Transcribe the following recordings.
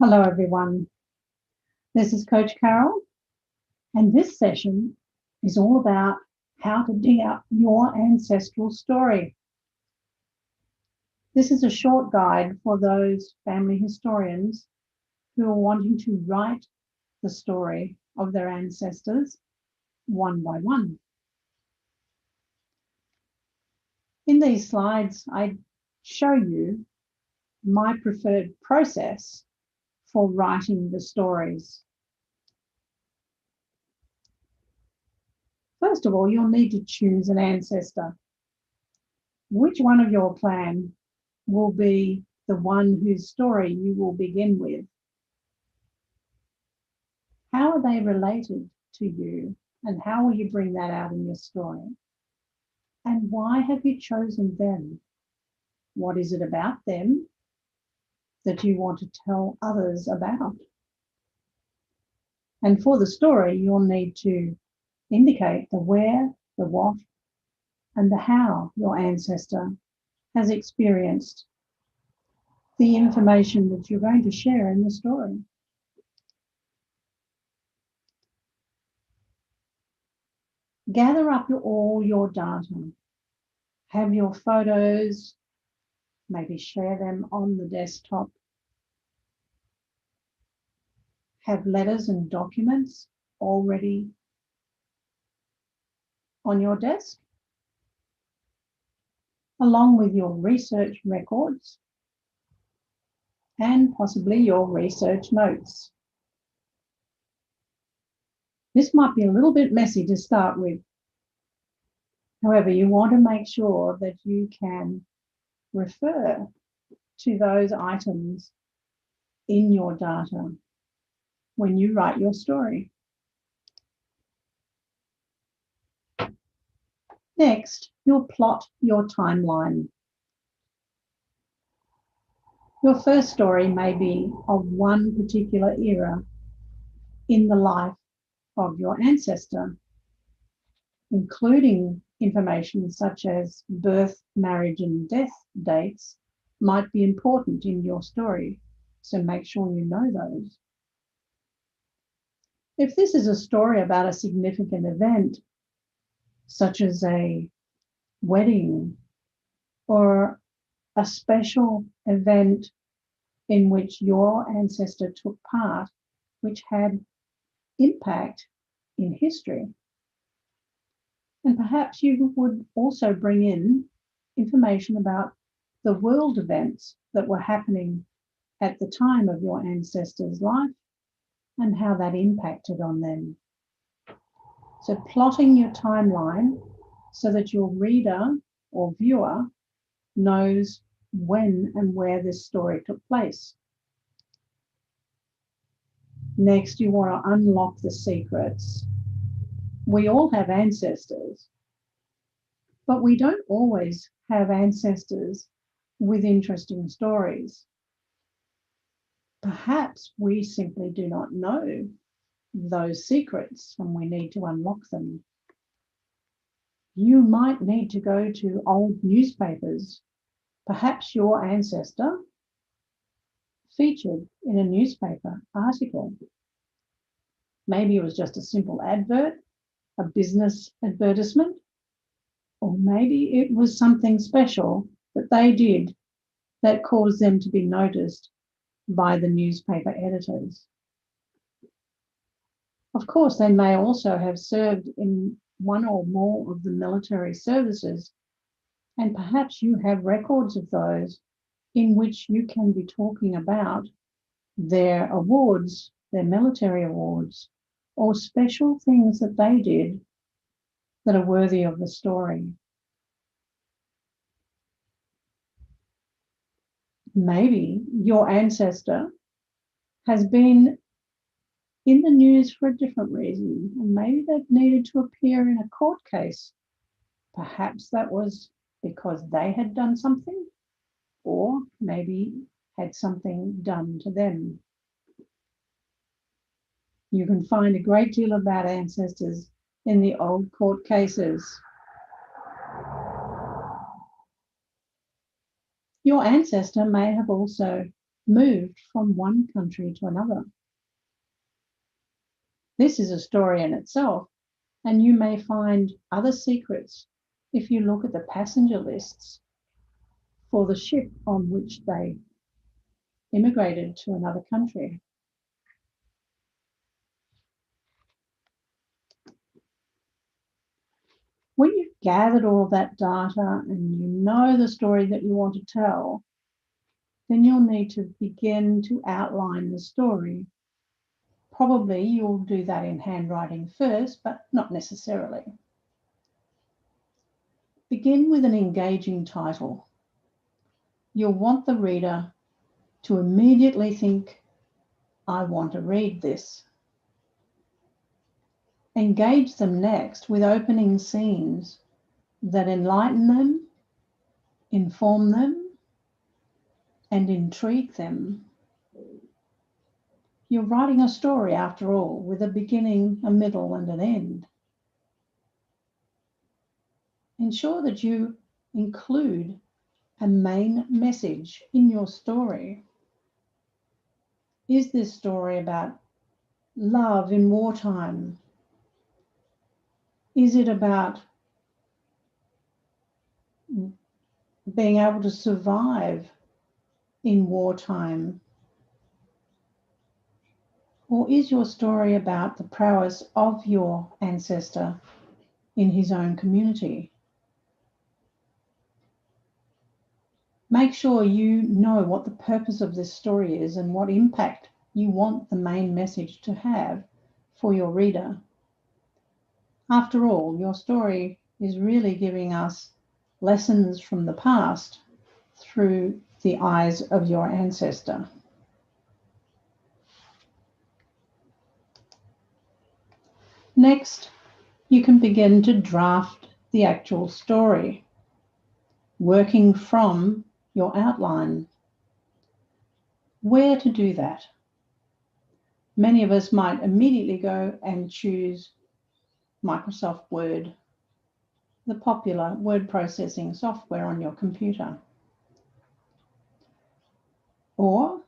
Hello, everyone. This is Coach Carol, and this session is all about how to dig up your ancestral story. This is a short guide for those family historians who are wanting to write the story of their ancestors one by one. In these slides, I show you my preferred process for writing the stories. First of all, you'll need to choose an ancestor. Which one of your clan will be the one whose story you will begin with? How are they related to you, and how will you bring that out in your story? And why have you chosen them? What is it about them that you want to tell others about? And for the story, you'll need to indicate the where, the what, and the how your ancestor has experienced the information that you're going to share in the story. Gather up all your data. Have your photos, maybe share them on the desktop. Have letters and documents already on your desk, along with your research records and possibly your research notes. This might be a little bit messy to start with. However, you want to make sure that you can refer to those items in your data when you write your story. Next, you'll plot your timeline. Your first story may be of one particular era in the life of your ancestor, including information such as birth, marriage, and death dates might be important in your story, so make sure you know those. If this is a story about a significant event, such as a wedding or a special event in which your ancestor took part, which had impact in history. And perhaps you would also bring in information about the world events that were happening at the time of your ancestor's life and how that impacted on them. So plotting your timeline so that your reader or viewer knows when and where this story took place. Next, you want to unlock the secrets. We all have ancestors, but we don't always have ancestors with interesting stories. Perhaps we simply do not know those secrets and we need to unlock them. You might need to go to old newspapers. Perhaps your ancestor featured in a newspaper article. Maybe it was just a simple advert, a business advertisement, or maybe it was something special that they did that caused them to be noticed by the newspaper editors. Of course, they may also have served in one or more of the military services, and perhaps you have records of those in which you can be talking about their awards, their military awards, or special things that they did that are worthy of the story. Maybe your ancestor has been in the news for a different reason, and maybe they've needed to appear in a court case. Perhaps that was because they had done something, or maybe had something done to them. You can find a great deal about ancestors in the old court cases. Your ancestor may have also moved from one country to another. This is a story in itself, and you may find other secrets if you look at the passenger lists for the ship on which they immigrated to another country. When you've gathered all that data and you know the story that you want to tell, then you'll need to begin to outline the story. Probably you'll do that in handwriting first, but not necessarily. Begin with an engaging title. You'll want the reader to immediately think, I want to read this. Engage them next with opening scenes that enlighten them, inform them, and intrigue them. You're writing a story, after all, with a beginning, a middle, and an end. Ensure that you include a main message in your story. Is this story about love in wartime? Is it about being able to survive in wartime? Or is your story about the prowess of your ancestor in his own community? Make sure you know what the purpose of this story is and what impact you want the main message to have for your reader. After all, your story is really giving us lessons from the past through the eyes of your ancestor. Next, you can begin to draft the actual story, working from your outline. Where to do that? Many of us might immediately go and choose Microsoft Word, the popular word processing software on your computer. Or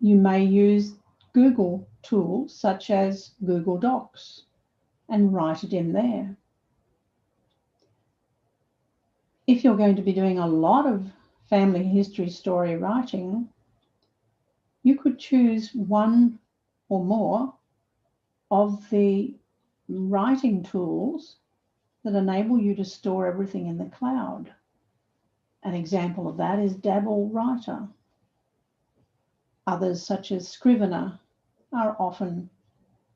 you may use Google tools such as Google Docs and write it in there. If you're going to be doing a lot of family history story writing, you could choose one or more of the writing tools that enable you to store everything in the cloud. An example of that is Dabble Writer. Others, such as Scrivener, are often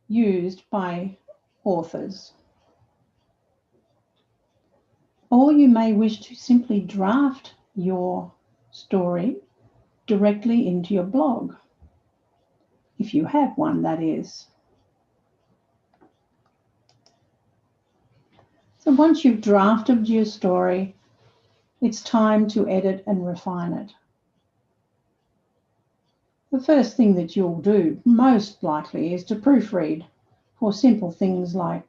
used by authors. Or you may wish to simply draft your story directly into your blog, if you have one, that is. So once you've drafted your story, it's time to edit and refine it. The first thing that you'll do, most likely, is to proofread for simple things like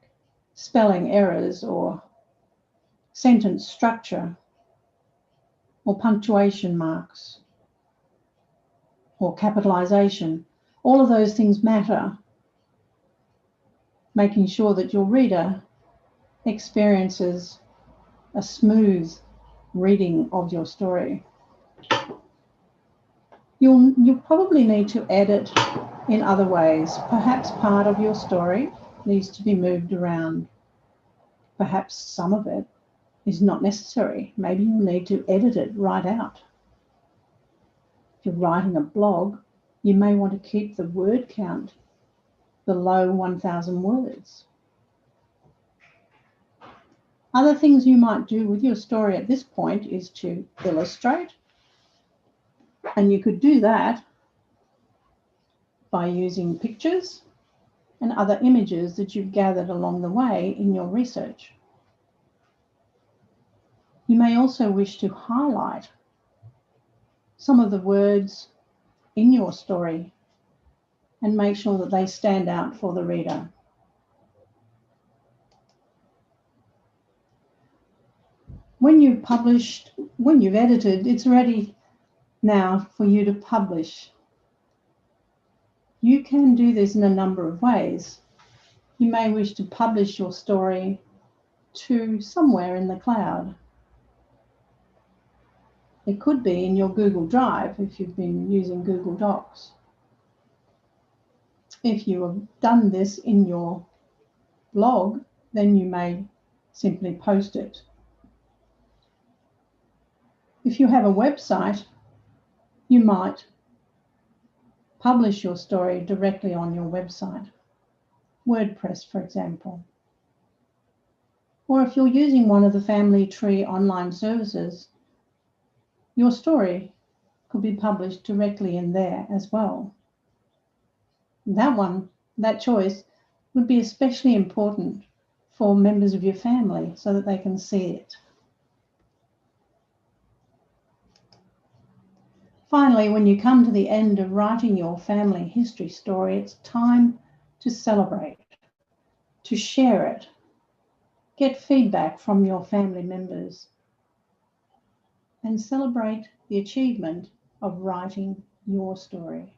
spelling errors or sentence structure or punctuation marks or capitalization. All of those things matter, making sure that your reader experiences a smooth reading of your story. You'll probably need to edit in other ways. Perhaps part of your story needs to be moved around. Perhaps some of it is not necessary. Maybe you'll need to edit it right out. If you're writing a blog, you may want to keep the word count below 1,000 words. Other things you might do with your story at this point is to illustrate, and you could do that by using pictures and other images that you've gathered along the way in your research. You may also wish to highlight some of the words in your story and make sure that they stand out for the reader. When you've edited, it's ready Now, for you to publish, you can do this in a number of ways. You may wish to publish your story to somewhere in the cloud. It could be in your Google Drive if you've been using Google Docs. If you have done this in your blog, then you may simply post it. If you have a website, you might publish your story directly on your website, WordPress, for example. Or if you're using one of the Family Tree online services, your story could be published directly in there as well. That choice would be especially important for members of your family so that they can see it. Finally, when you come to the end of writing your family history story, it's time to celebrate, to share it, get feedback from your family members, and celebrate the achievement of writing your story.